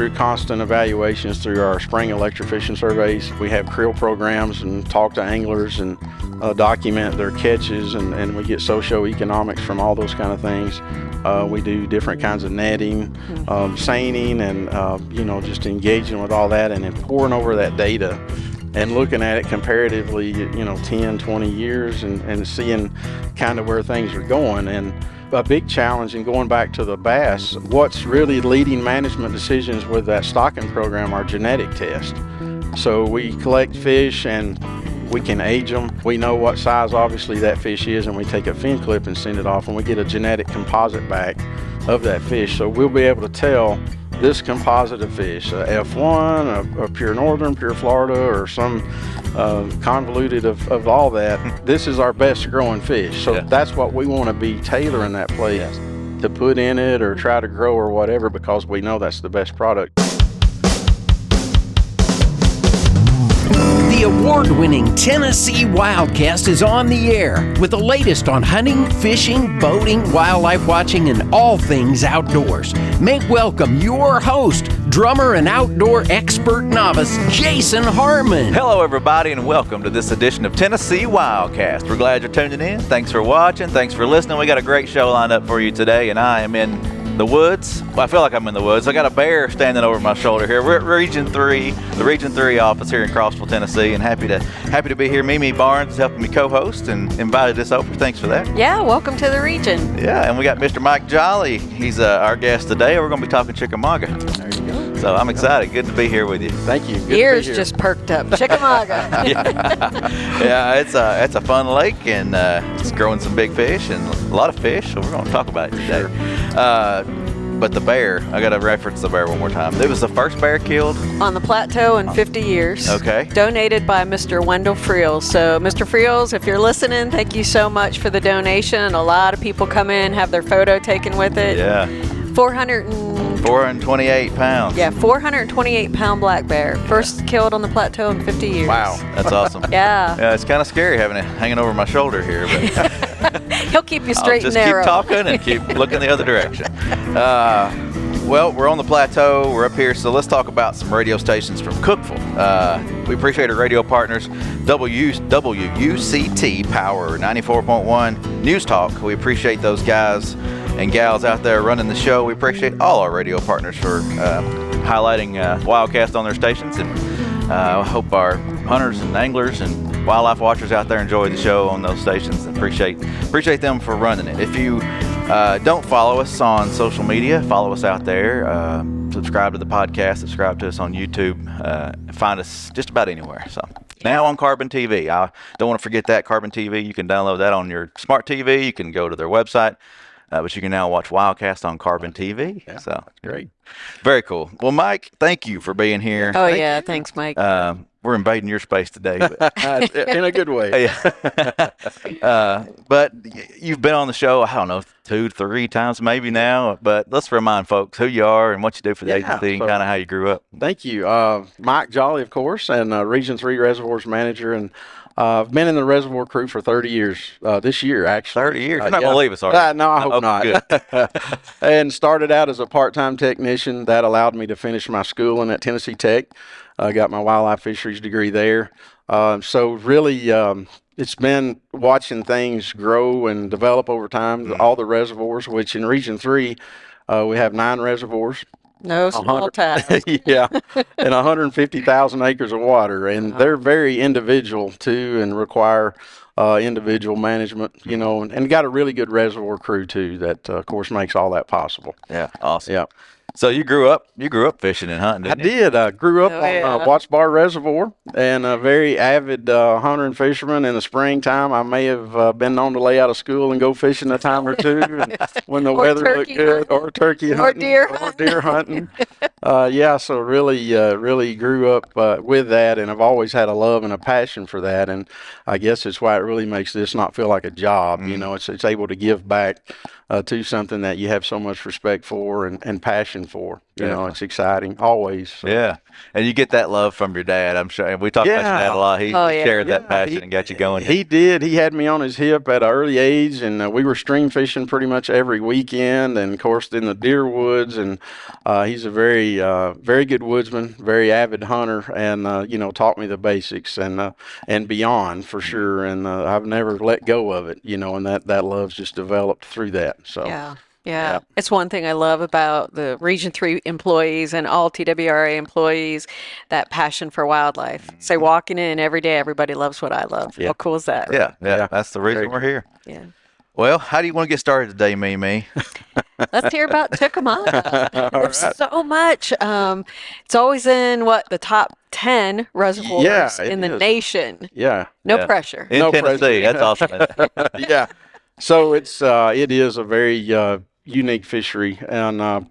through constant evaluations through our spring electrofishing surveys. We have creel programs and talk to anglers and document their catches, and we get socioeconomics from all those kind of things. We do different kinds of netting, seining, and just engaging with all that, and then pouring over that data and looking at it comparatively, 10, 20 years and seeing kind of where things are going. And a big challenge in going back to the bass, what's really leading management decisions with that stocking program are genetic tests. So we collect fish and we can age them. We know what size obviously that fish is, and we take a fin clip and send it off, and we get a genetic composite back of that fish. So we'll be able to tell this composite of fish, a F1, a pure northern, pure Florida, or some convoluted of all that. This is our best growing fish. So that's what we want to be tailoring that place to put in it or try to grow or whatever, because we know that's the best product. The award-winning Tennessee Wildcast is on the air with the latest on hunting, fishing, boating, wildlife watching, and all things outdoors. Make welcome your host, drummer and outdoor expert novice, Jason Harmon. Hello, everybody, and welcome to this edition of Tennessee Wildcast. We're glad you're tuning in. Thanks for watching. Thanks for listening. We got a great show lined up for you today, and I am in the woods. Well, I feel like I'm in the woods. I got a bear standing over my shoulder here. We're at Region 3, the Region 3 office here in Crossville, Tennessee, and happy to be here. Mimi Barnes is helping me co-host and invited us over. Thanks for that. Yeah, welcome to the region. Yeah, and we got Mr. Mike Jolley. He's our guest today. We're going to be talking Chickamauga. There you go. So I'm excited. Good to be here with you. Thank you. Good Ears to be here. just perked up. Chickamauga. Yeah, it's a fun lake, and it's growing some big fish and a lot of fish. So we're going to talk about it today. Sure. But the bear, I got to reference the bear one more time. It was the first bear killed On the plateau in 50 years. Okay. Donated by Mr. Wendell Friels. So, Mr. Friels, if you're listening, thank you so much for the donation. A lot of people come in, have their photo taken with it. Yeah. 428 pounds. Yeah, 428-pound black bear. First killed on the plateau in 50 years. Wow, that's awesome. Yeah. Yeah, it's kind of scary having it hanging over my shoulder here, but He'll keep you straight I'll just and narrow. keep talking and keep looking the other direction. Well, we're on the plateau. We're up here, so let's talk about some radio stations from Cookeville. We appreciate our radio partners, WUCT Power 94.1 News Talk. We appreciate those guys and gals out there running the show. We appreciate all our radio partners for highlighting Wildcast on their stations, and I hope our hunters and anglers and wildlife watchers out there enjoy the show on those stations. Appreciate them for running it. If you don't follow us on social media, follow us out there. Subscribe to the podcast. Subscribe to us on YouTube. Find us just about anywhere. So now on Carbon TV. I don't want to forget that, Carbon TV. You can download that on your smart TV. You can go to their website. But you can now watch Wildcast on Carbon TV. Yeah, so great. Very cool. Well, Mike, thank you for being here. Oh, yeah. Thanks, Mike. We're invading your space today. But In a good way. But you've been on the show, I don't know, 2-3 times maybe now. But let's remind folks who you are and what you do for the agency and kind of how you grew up. Thank you. Mike Jolley, of course, and Region III Reservoirs Manager. And I've been in the reservoir crew for 30 years, this year, actually. 30 years? You're not going to leave us, are you? No, I hope not. Good. And started out as a part-time technician. That allowed me to finish my schooling at Tennessee Tech. I got my wildlife fisheries degree there. So really, it's been watching things grow and develop over time, all the reservoirs, which in Region 3, we have 9 reservoirs. No small task. Yeah, and 150,000 acres of water, and they're very individual too, and require individual management. And got a really good reservoir crew too. That of course makes all that possible. Yeah, awesome. Yeah. So you grew up fishing and hunting, didn't you? I did. I grew up Oh, on Watts Bar Reservoir, and a very avid hunter and fisherman. In the springtime, I may have been known to lay out of school and go fishing a time or two, and when the weather looked good, or turkey hunting, or deer hunting. Yeah, so really grew up with that, and I've always had a love and a passion for that, and I guess it's why it really makes this not feel like a job. It's able to give back to something that you have so much respect for and passion for. You know, it's exciting always. So. Yeah. And you get that love from your dad, I'm sure. And we talk about your dad a lot. He Oh, yeah. shared that passion and got you going. He did. He had me on his hip at an early age, and we were stream fishing pretty much every weekend, and of course in the deer woods. And he's a very good woodsman, very avid hunter, and you know, taught me the basics and beyond for sure. And I've never let go of it, you know, and that love's just developed through that. So. Yeah. It's one thing I love about the Region 3 employees and all TWRA employees, that passion for wildlife. Say walking in every day, everybody loves what I love. How cool is that? Yeah. That's the reason we're here. Yeah. Well, how do you want to get started today, Mimi? Let's hear about Chickamauga. There's so much. It's always in the top 10 reservoirs in the nation. Yeah. No pressure. In Tennessee. That's awesome. Yeah. So it is a very unique fishery, and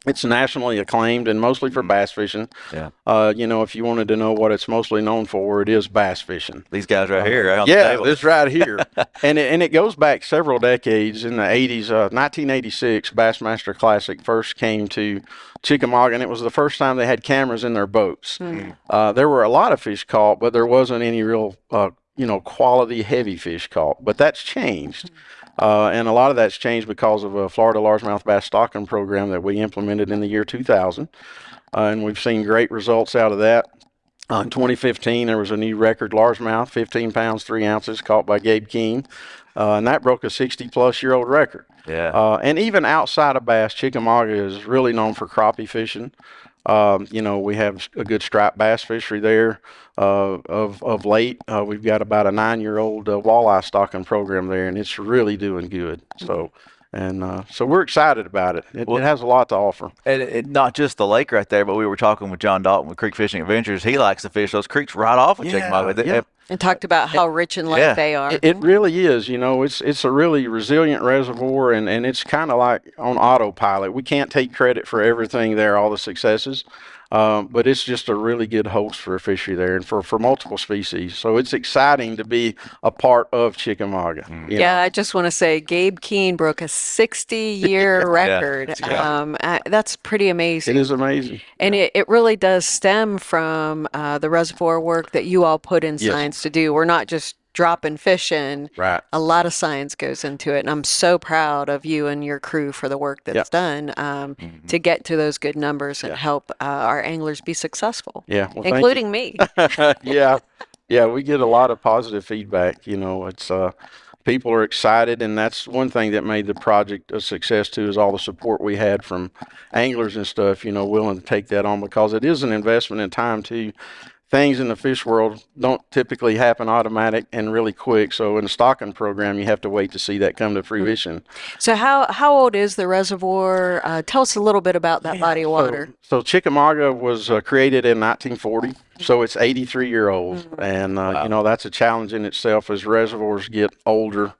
it's nationally acclaimed, and mostly for bass fishing. Yeah. You know, if you wanted to know what it's mostly known for, it is bass fishing. These guys right here. Right on the table. This right here. and it goes back several decades. In the 80s, 1986, Bassmaster Classic first came to Chickamauga, and it was the first time they had cameras in their boats. There were a lot of fish caught, but there wasn't any real quality heavy fish caught. But that's changed. And a lot of that's changed because of a Florida largemouth bass stocking program that we implemented in the year 2000. And we've seen great results out of that. In 2015, there was a new record largemouth, 15 pounds, 3 ounces, caught by Gabe Keene. And that broke a 60-plus-year-old record. Yeah. And even outside of bass, Chickamauga is really known for crappie fishing. You know, we have a good striped bass fishery there. Of late, we've got about a 9-year-old walleye stocking program there, and it's really doing good. So, so we're excited about it. It has a lot to offer. And not just the lake right there, but we were talking with John Dalton with Creek Fishing Adventures. He likes to fish those creeks right off of Chickamauga. Yeah. And talked about how rich and light they are. It really is. You know, it's a really resilient reservoir, and it's kind of like on autopilot. We can't take credit for everything there, all the successes. But it's just a really good host for a fishery there, and for multiple species. So it's exciting to be a part of Chickamauga. Yeah, I just want to say Gabe Keene broke a 60-year record. That's pretty amazing. It is amazing. And it really does stem from the reservoir work that you all put in science to do. We're not just dropping fish in. Right. A lot of science goes into it, and I'm so proud of you and your crew for the work that's done to get to those good numbers and help our anglers be successful. Yeah, well, including me. Yeah, we get a lot of positive feedback. You know, it's people are excited, and that's one thing that made the project a success too, is all the support we had from anglers and stuff, you know, willing to take that on, because it is an investment in time too. Things in the fish world don't typically happen automatic and really quick. So in a stocking program, you have to wait to see that come to fruition. So how old is the reservoir? Tell us a little bit about that body of water. So Chickamauga was created in 1940. So it's 83-year-old. And, you know, that's a challenge in itself as reservoirs get older.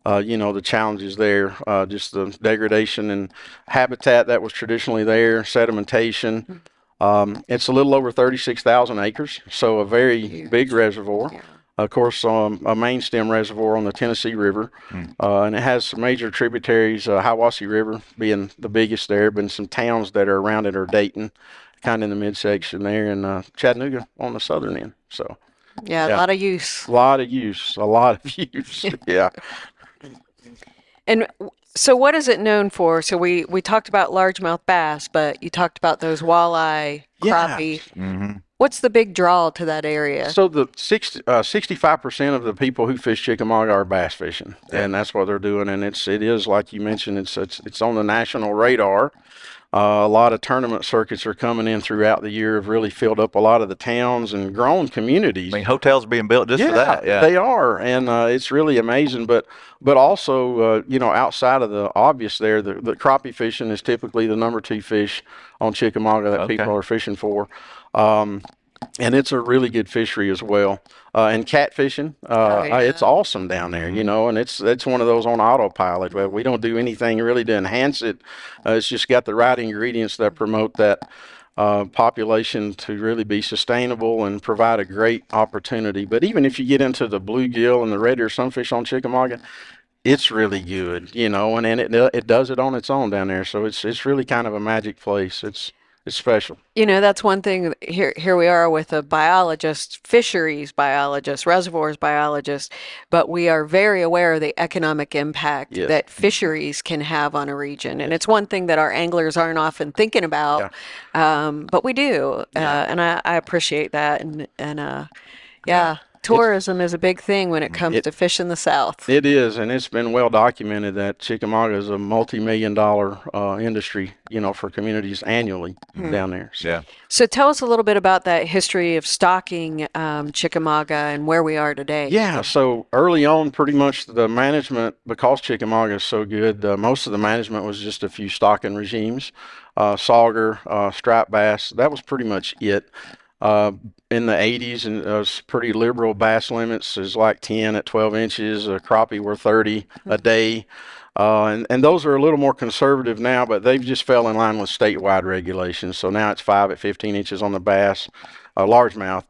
You know, the challenges there, just the degradation and habitat that was traditionally there, sedimentation. It's a little over 36,000 acres, so a very big reservoir. Of course, a main stem reservoir on the Tennessee River, and it has some major tributaries, Hiwassee River being the biggest there, but some towns that are around it are Dayton, kind of in the midsection there, and Chattanooga on the southern end. So, a lot of use. A lot of use. Yeah. And so what is it known for? So we talked about largemouth bass, but you talked about those walleye, crappie. What's the big draw to that area? So the 65% of the people who fish Chickamauga are bass fishing, and that's what they're doing. And it is like you mentioned, it's on the national radar. A lot of tournament circuits are coming in throughout the year, have really filled up a lot of the towns and grown communities. I mean, hotels are being built just for that. Yeah, they are, and it's really amazing. But also, you know, outside of the obvious there, the crappie fishing is typically the number 2 fish on Chickamauga that people are fishing for. And it's a really good fishery as well. And catfishing, it's awesome down there, you know, and it's one of those on autopilot. Well, we don't do anything really to enhance it. It's just got the right ingredients that promote that population to really be sustainable and provide a great opportunity. But even if you get into the bluegill and the red ear sunfish on Chickamauga, it's really good, you know, and it does it on its own down there. So it's really kind of a magic place. it's special. You know, that's one thing. Here we are with a biologist, fisheries biologist, reservoirs biologist, but we are very aware of the economic impact Yes. that fisheries can have on a region. And it's one thing that our anglers aren't often thinking about, but we do. And I appreciate that. Yeah, tourism is a big thing when it comes to fishing the South. It is, and it's been well documented that Chickamauga is a multi-million-dollar industry, for communities annually down there. So. Yeah. So tell us a little bit about that history of stocking Chickamauga and where we are today. Yeah, so early on, pretty much the management, because Chickamauga is so good, most of the management was just a few stocking regimes, sauger, striped bass. That was pretty much it. In the 80s, and it was pretty liberal bass limits. Is like 10 at 12 inches. Crappie were 30 a day. And those are a little more conservative now, but they've just fell in line with statewide regulations. So now it's 5 at 15 inches on the bass, largemouth,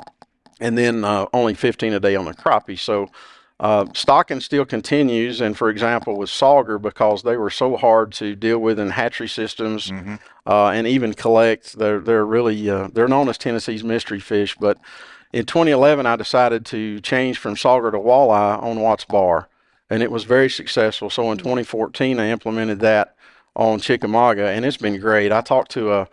and then only 15 a day on the crappie. So stocking still continues, and for example with sauger, because they were so hard to deal with in hatchery systems and even collect, they're really they're known as Tennessee's mystery fish. But in 2011 I decided to change from sauger to walleye on Watts Bar, and it was very successful. So in 2014 I implemented that on Chickamauga, and it's been great. I talked to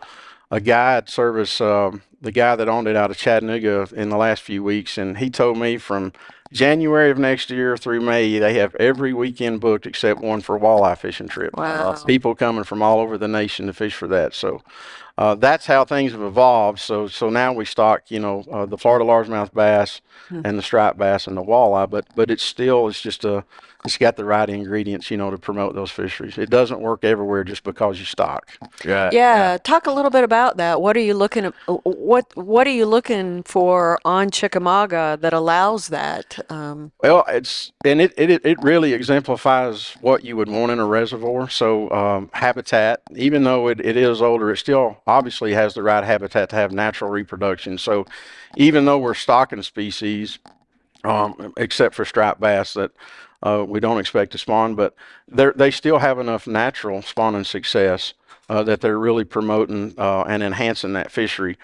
a guide service, the guy that owned it out of Chattanooga, in the last few weeks, and he told me from January of next year through May, they have every weekend booked except one for a walleye fishing trip. Wow. People coming from all over the nation to fish for that. So that's how things have evolved. So now we stock, the Florida largemouth bass and the striped bass and the walleye, but it's just it's got the right ingredients, to promote those fisheries. It doesn't work everywhere just because you stock. Yeah, talk a little bit about that. What are you looking at? What are you looking for on Chickamauga that allows that? Well, it really exemplifies what you would want in a reservoir. So habitat, even though it is older, it still obviously has the right habitat to have natural reproduction. So even though we're stocking species, except for striped bass that we don't expect to spawn, but they still have enough natural spawning success that they're really promoting and enhancing that fishery.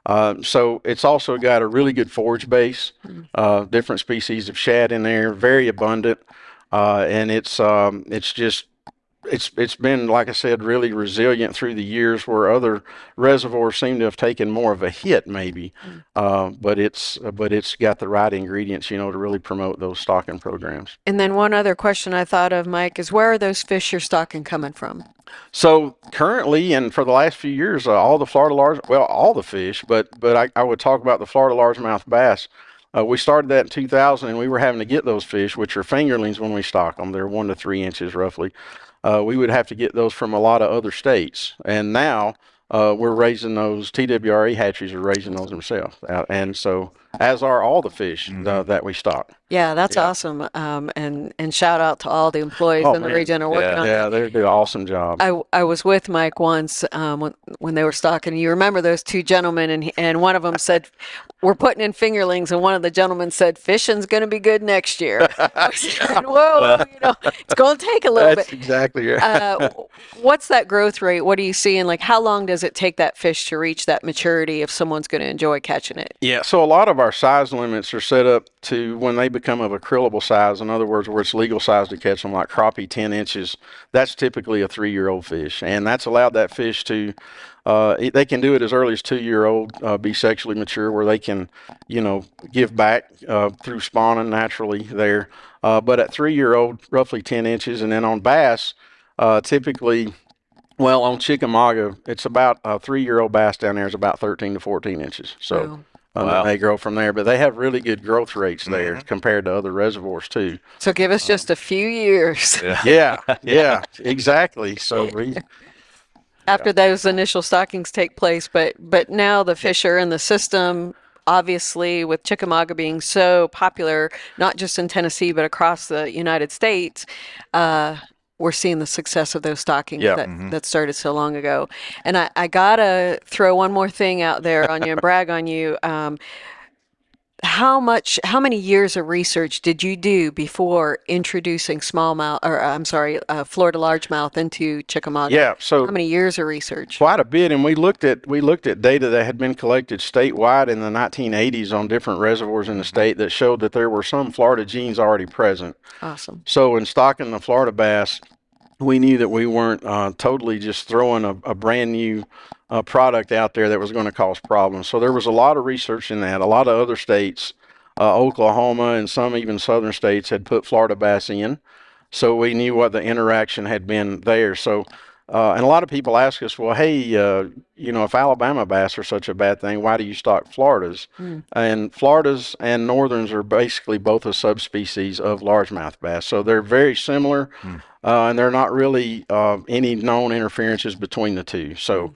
So it's also got a really good forage base, different species of shad in there, very abundant, and it's been, like I said, really resilient through the years, where other reservoirs seem to have taken more of a hit maybe, but it's got the right ingredients, to really promote those stocking programs. And then one other question I thought of, Mike, is where are those fish you're stocking coming from? So currently, and for the last few years, all the fish, but I would talk about the Florida largemouth bass. We started that in 2000, and we were having to get those fish, which are fingerlings when we stock them. They're 1 to 3 inches roughly. We would have to get those from a lot of other states, and now we're raising those. TWRA hatcheries are raising those themselves, and so as are all the fish that we stock. Yeah, that's awesome. And shout out to all the employees in the region who are working on. Yeah, they do an awesome job. I was with Mike once when they were stocking. You remember those two gentlemen, and one of them said, "We're putting in fingerlings," and one of the gentlemen said, "Fishing's going to be good next year." I said, whoa, it's going to take a little bit. That's exactly right. What's that growth rate? What are you seeing? Like, how long does it take that fish to reach that maturity if someone's going to enjoy catching it? Yeah, so a lot of our size limits are set up to when they become of a krillable size. In other words, where it's legal size to catch them, like crappie 10 inches. That's typically a 3-year-old fish, and that's allowed that fish to. They can do it as early as 2-year-old, be sexually mature, where they can, give back through spawning naturally there. But at 3-year-old, roughly 10 inches, and then on bass, typically. Well, on Chickamauga, it's about a 3-year-old bass down there is about 13 to 14 inches. So they grow from there, but they have really good growth rates there compared to other reservoirs too. So give us just a few years. Yeah, exactly. So after those initial stockings take place, but now the fish are in the system. Obviously, with Chickamauga being so popular, not just in Tennessee but across the United States, we're seeing the success of those stockings that started so long ago. And I gotta throw one more thing out there on you and brag on you. how many years of research did you do before introducing smallmouth, or I'm sorry, Florida largemouth into Chickamauga? Yeah, How so many years of research? quite a bit, and we looked at data that had been collected statewide in the 1980s on different reservoirs in the state that showed that there were some Florida genes already present. Awesome. So in stocking the Florida bass, we knew that we weren't totally just throwing a brand new product out there that was going to cause problems. So there was a lot of research in that. A lot of other states, Oklahoma and some even southern states, had put Florida bass in. So we knew what the interaction had been there. So, and a lot of people ask us, well, hey, if Alabama bass are such a bad thing, why do you stock Floridas? And Floridas and Northerns are basically both a subspecies of largemouth bass. So they're very similar, and they're not really any known interferences between the two. So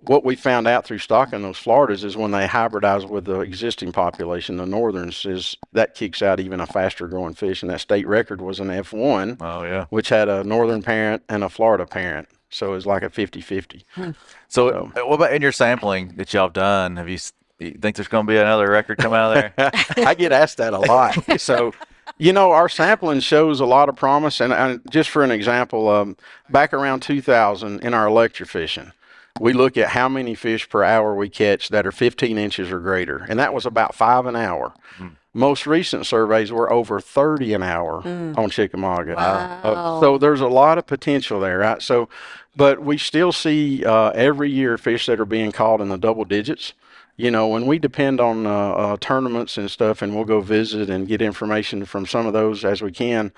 what we found out through stocking those Floridas is when they hybridize with the existing population, the Northerns, is that kicks out even a faster growing fish. And that state record was an F1, Oh, yeah. which had a Northern parent and a Florida parent. So it was like a 50-50. So what about in your sampling that y'all have done? You think there's going to be another record come out of there? I get asked that a lot. So, our sampling shows a lot of promise. And just for an example, back around 2000 in our electrofishing, we look at how many fish per hour we catch that are 15 inches or greater, and that was about 5 an hour. Most recent surveys were over 30 an hour on Chickamauga. Wow. So there's a lot of potential there, right? So, but we still see every year fish that are being caught in the double digits. When we depend on tournaments and stuff, and we'll go visit and get information from some of those as we can,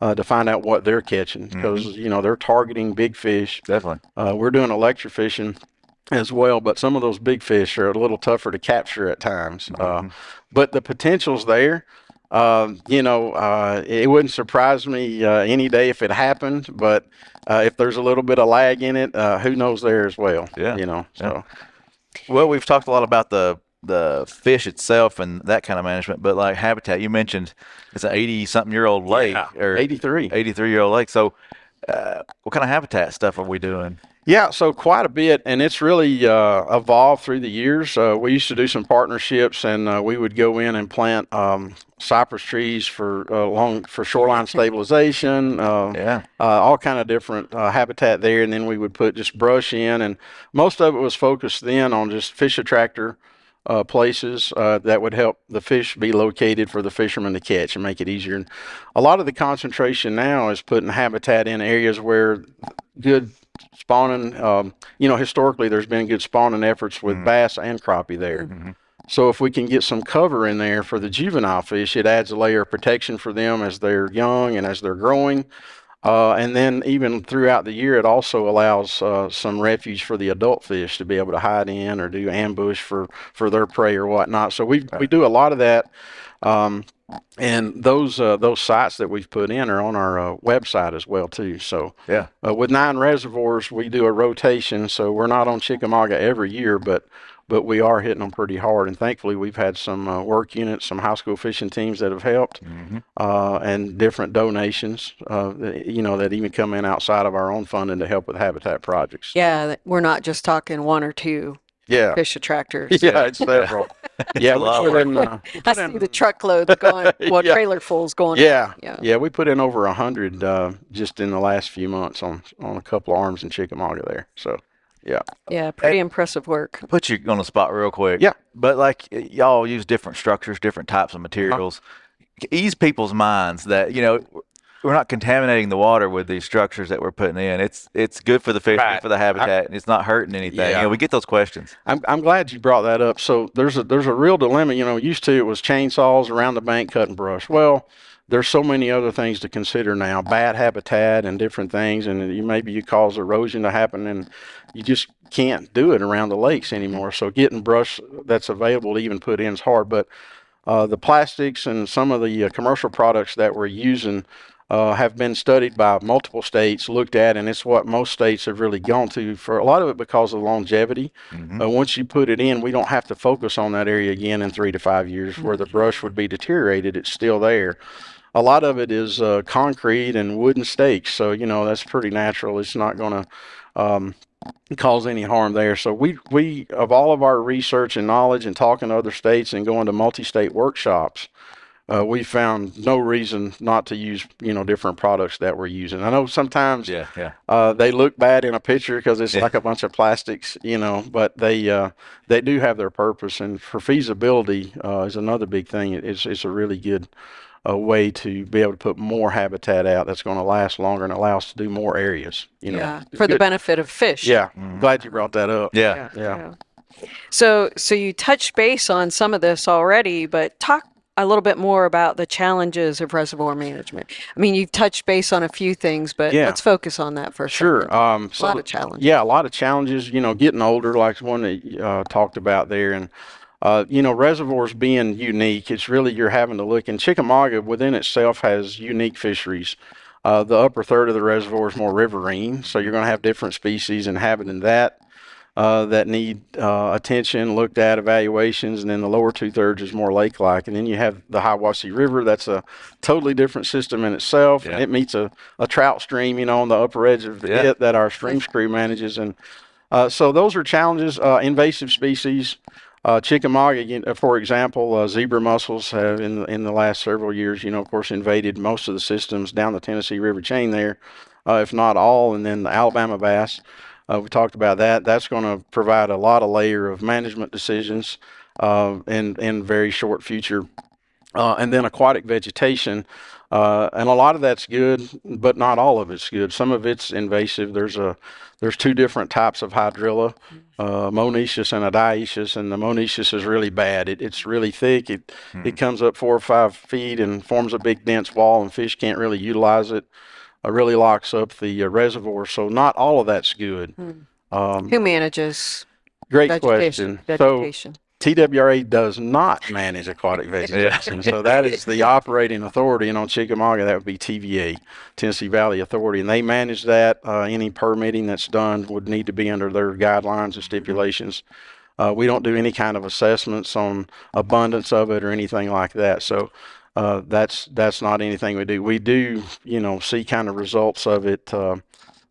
to find out what they're catching, because they're targeting big fish. Definitely. We're doing electrofishing as well, but some of those big fish are a little tougher to capture at times. But the potential's there. It wouldn't surprise me any day if it happened, but if there's a little bit of lag in it, who knows there as well. Yeah. So. Well, we've talked a lot about the fish itself and that kind of management, but like habitat, you mentioned it's an 80-something-year-old lake, or 83-year-old lake. So what kind of habitat stuff are we doing? Yeah, so quite a bit, and it's really evolved through the years. We used to do some partnerships, and we would go in and plant cypress trees for shoreline stabilization. All kind of different habitat there, and then we would put just brush in, and most of it was focused then on just fish attractor places that would help the fish be located for the fishermen to catch and make it easier. And a lot of the concentration now is putting habitat in areas where good spawning, historically there's been good spawning efforts with bass and crappie there. So if we can get some cover in there for the juvenile fish, it adds a layer of protection for them as they're young and as they're growing. And then even throughout the year, it also allows some refuge for the adult fish to be able to hide in or do ambush for their prey or whatnot. So we do a lot of that. And those sites that we've put in are on our website as well too. So with 9 reservoirs, we do a rotation. So we're not on Chickamauga every year, but we are hitting them pretty hard. And thankfully, we've had some work units, some high school fishing teams that have helped, and different donations, that even come in outside of our own funding to help with habitat projects. Yeah, we're not just talking 1 or 2 fish attractors. Yeah, it's several. Yeah, we put in. I see the truckloads going, trailerfuls going. Yeah, we put in over 100 just in the last few months on a couple of arms in Chickamauga there. So. Yeah, pretty impressive work. Put you on the spot real quick. Yeah. But like y'all use different structures, different types of materials. Ease people's minds that, we're not contaminating the water with these structures that we're putting in. It's good for the fish, good for the habitat, and it's not hurting anything. We get those questions. I'm glad you brought that up. So there's a real dilemma. Used to it was chainsaws around the bank cutting brush. Well, there's so many other things to consider now, bad habitat and different things, and maybe you cause erosion to happen, and you just can't do it around the lakes anymore. So getting brush that's available to even put in is hard. But the plastics and some of the commercial products that we're using have been studied by multiple states, looked at, and it's what most states have really gone to for a lot of it because of longevity. Once you put it in, we don't have to focus on that area again in 3 to 5 years where the brush would be deteriorated. It's still there. A lot of it is concrete and wooden stakes, so that's pretty natural. It's not going to cause any harm there. So we of all of our research and knowledge and talking to other states and going to multi-state workshops, we found no reason not to use, different products that we're using. I know sometimes they look bad in a picture because it's like a bunch of plastics, but they do have their purpose. And for feasibility is another big thing. It's a really good way to be able to put more habitat out that's going to last longer and allow us to do more areas. For the benefit of fish. Yeah, glad you brought that up. Yeah. So you touched base on some of this already, but talk a little bit more about the challenges of reservoir management. I mean, you've touched base on a few things, but let's focus on that for a second. A lot of challenges. Yeah, a lot of challenges. Getting older, like one that you talked about there, and reservoirs being unique. It's really you're having to look. And Chickamauga within itself has unique fisheries. The upper third of the reservoir is more riverine, so you're going to have different species inhabiting that. That need attention, looked at, evaluations, and then the lower 2/3 is more lake-like. And then you have the Hiwassee River. That's a totally different system in itself. Yeah. It meets a trout stream, on the upper edge of it that our streams crew manages. And so those are challenges. Invasive species. Chickamauga, for example, zebra mussels have in the last several years, of course, invaded most of the systems down the Tennessee River chain there, if not all. And then the Alabama bass. We talked about that. That's going to provide a lot of layer of management decisions in very short future. And then aquatic vegetation. And a lot of that's good, but not all of it's good. Some of it's invasive. There's two different types of hydrilla, monoecious and a dioecious, and the monoecious is really bad. It's really thick. It comes up 4 or 5 feet and forms a big dense wall, and fish can't really utilize it. Really locks up the reservoir, so not all of that's good. Who manages great question. Vegetation. So TWRA does not manage aquatic vegetation. So that is the operating authority, and on Chickamauga that would be TVA, Tennessee Valley Authority, and they manage that. Any permitting that's done would need to be under their guidelines and stipulations. We don't do any kind of assessments on abundance of it or anything like that. So that's not anything we do. We do, see kind of results of it,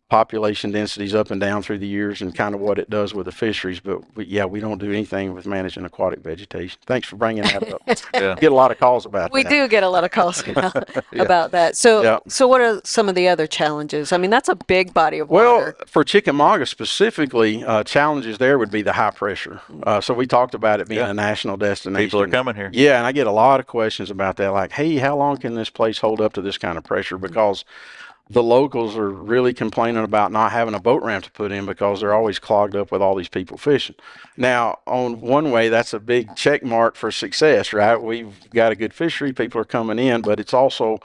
population densities up and down through the years and kind of what it does with the fisheries. But we don't do anything with managing aquatic vegetation. Thanks for bringing that up. Get a lot of calls about that. We do get a lot of calls about that. So what are some of the other challenges? I mean, that's a big body of water. Well, for Chickamauga specifically, challenges there would be the high pressure. So we talked about it being a national destination. People are coming here. Yeah, and I get a lot of questions about that, like, hey, how long can this place hold up to this kind of pressure? Because the locals are really complaining about not having a boat ramp to put in because they're always clogged up with all these people fishing. Now, on one way, that's a big check mark for success, right? We've got a good fishery, people are coming in, but it's also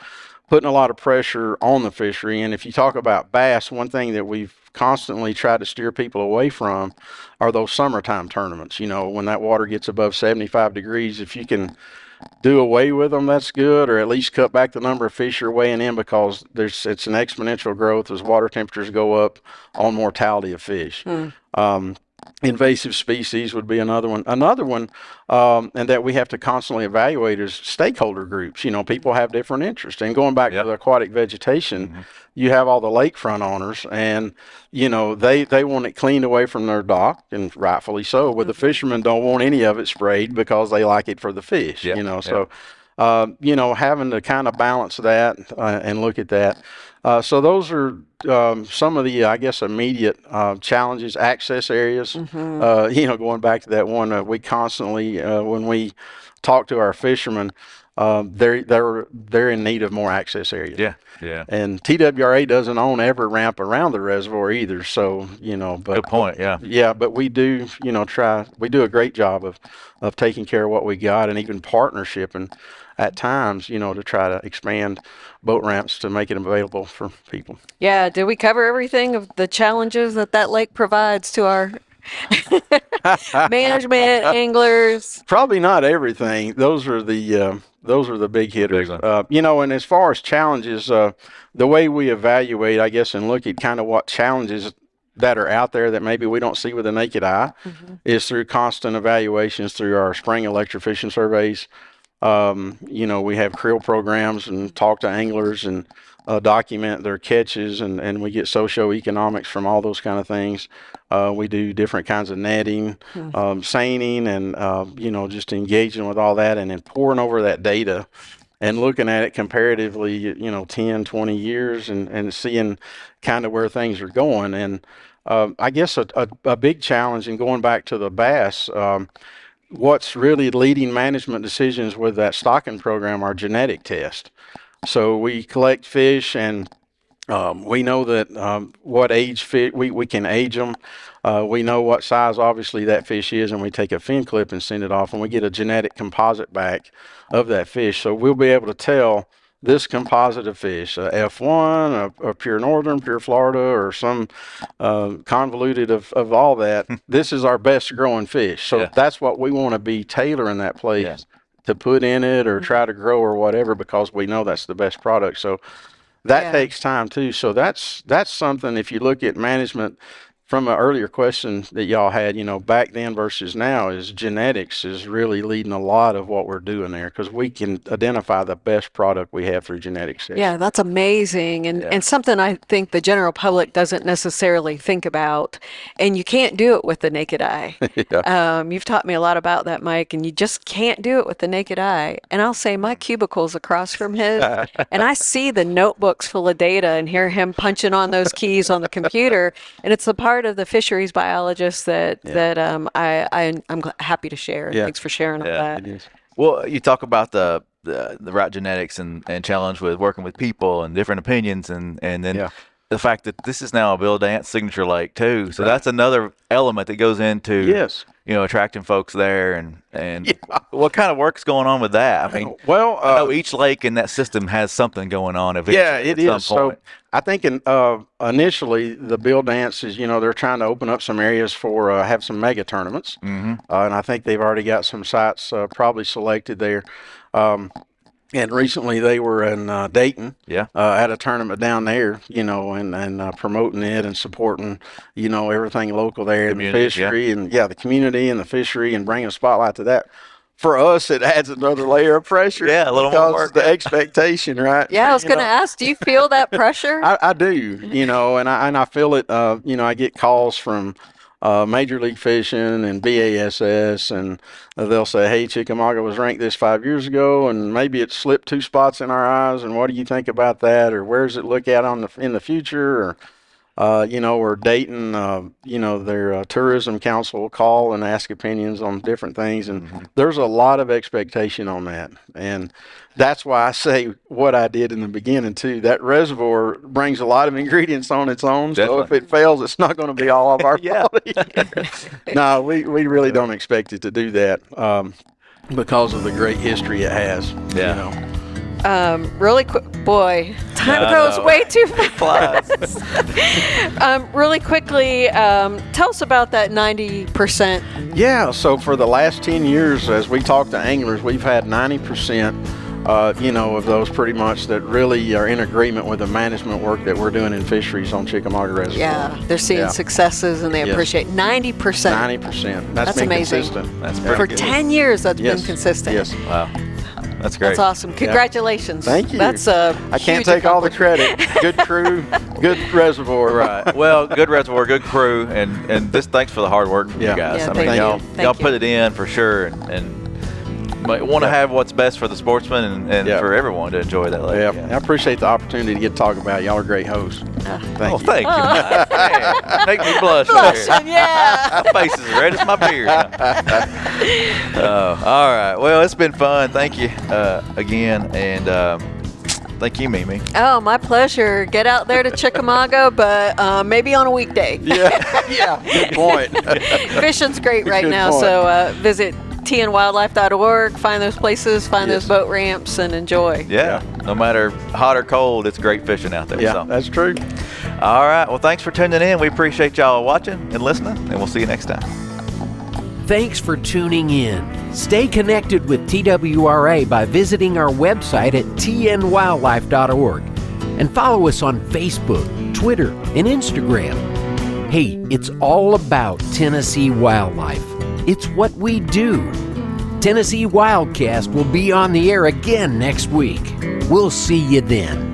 putting a lot of pressure on the fishery. And if you talk about bass, one thing that we've constantly tried to steer people away from are those summertime tournaments. When that water gets above 75 degrees, if you can do away with them, that's good, or at least cut back the number of fish you're weighing in, because it's an exponential growth as water temperatures go up on mortality of fish. Invasive species would be another one. And that we have to constantly evaluate is stakeholder groups. People have different interests. And going back to the aquatic vegetation, you have all the lakefront owners, and they want it cleaned away from their dock, and rightfully so. But the fishermen don't want any of it sprayed because they like it for the fish. So having to kind of balance that and look at that. So those are some of the, I guess, immediate challenges. Access areas. Going back to that one, we constantly, when we talk to our fishermen, they're in need of more access areas. And TWRA doesn't own every ramp around the reservoir either. So but good point. But we do we do a great job of taking care of what we got, and even partnership and at times, to try to expand boat ramps to make it available for people. Yeah. Did we cover everything of the challenges that lake provides to our management, anglers? Probably not everything. Those are the big hitters. And as far as challenges, the way we evaluate, I guess, and look at kind of what challenges that are out there that maybe we don't see with the naked eye is through constant evaluations through our spring electrofishing surveys. We have creel programs and talk to anglers and document their catches, and we get socioeconomics from all those kind of things. We do different kinds of netting, seining, and just engaging with all that, and then pouring over that data and looking at it comparatively, 10, 20 years, and seeing kind of where things are going. And I guess a big challenge in going back to the bass, what's really leading management decisions with that stocking program are genetic tests. So we collect fish, and we know that what age fish, we can age them. We know what size, obviously, that fish is, and we take a fin clip and send it off, and we get a genetic composite back of that fish. So we'll be able to tell this composite of fish, a F1, a pure northern, pure Florida, or some convoluted of all that. This is our best growing fish. So that's what we want to be tailoring that place to put in it or try to grow or whatever, because we know that's the best product. So that takes time too. So that's something, if you look at management from an earlier question that y'all had, back then versus now, is genetics is really leading a lot of what we're doing there, because we can identify the best product we have through genetics. Yeah, that's amazing, and something I think the general public doesn't necessarily think about, and you can't do it with the naked eye. You've taught me a lot about that, Mike, and you just can't do it with the naked eye. And I'll say my cubicle's across from his, and I see the notebooks full of data and hear him punching on those keys on the computer, and it's the part of the fisheries biologist that I'm happy to share. Thanks for sharing all that. It is. Well, you talk about the right genetics and challenge with working with people and different opinions, and then the fact that this is now a Bill Dance signature lake too. So that's another element that goes into attracting folks there, and what kind of work's going on with that? I mean, well, I know each lake in that system has something going on. It is. So I think initially the Bill Dance is, they're trying to open up some areas for have some mega tournaments, and I think they've already got some sites probably selected there. And recently they were in Dayton at a tournament down there, and promoting it and supporting, everything local there, and the fishery and the community and the fishery, and bringing a spotlight to that. For us, it adds another layer of pressure. Yeah, a little more work. The expectation, right? Yeah, I was going to ask, do you feel that pressure? I do, and I feel it. I get calls from Major League Fishing and BASS, and they'll say, hey, Chickamauga was ranked this 5 years ago, and maybe it slipped 2 spots in our eyes, and what do you think about that, or where does it look at in the future, or or Dayton, their tourism council will call and ask opinions on different things, and there's a lot of expectation on that, and that's why I say what I did in the beginning too. That reservoir brings a lot of ingredients on its own. Definitely. So if it fails, it's not going to be all of our fault. No, we really don't expect it to do that because of the great history it has. Really quick, boy, time goes way too fast. Really quickly, tell us about that 90%. Yeah, so for the last 10 years, as we talk to anglers, we've had 90%. Of those pretty much that really are in agreement with the management work that we're doing in fisheries on Chickamauga Reservoir. Yeah, they're seeing successes and they appreciate 90%. 90%. That's been amazing. Consistent. That's For good. 10 years, that's been consistent. Yes. Wow. That's great. That's awesome. Congratulations. Thank you. That's I can't take all the credit. Good crew, good reservoir. Right. Well, good reservoir, good crew, and this. Thanks for the hard work from you guys. Yeah, I mean, thank y'all you. put it in for sure, and want to have what's best for the sportsman and for everyone to enjoy that lake. Yeah, I appreciate the opportunity to get to talk about it. Y'all are great hosts. Thank you. Thank you, Mike. Man, make me blush. Blushing, yeah. My face is as red as my beard. All right. Well, it's been fun. Thank you again, and thank you, Mimi. Oh, my pleasure. Get out there to Chickamauga, but maybe on a weekday. Yeah. Good point. Fishing's great right Good now, point. so visit tnwildlife.org, find those places, find those boat ramps, and enjoy. Yeah. No matter hot or cold, it's great fishing out there. Yeah, So. that's true. All right. Well, thanks for tuning in. We appreciate y'all watching and listening, and we'll see you next time. Thanks for tuning in. Stay connected with TWRA by visiting our website at tnwildlife.org and follow us on Facebook, Twitter, and Instagram. Hey, it's all about Tennessee wildlife. It's what we do. Tennessee Wildcast will be on the air again next week. We'll see you then.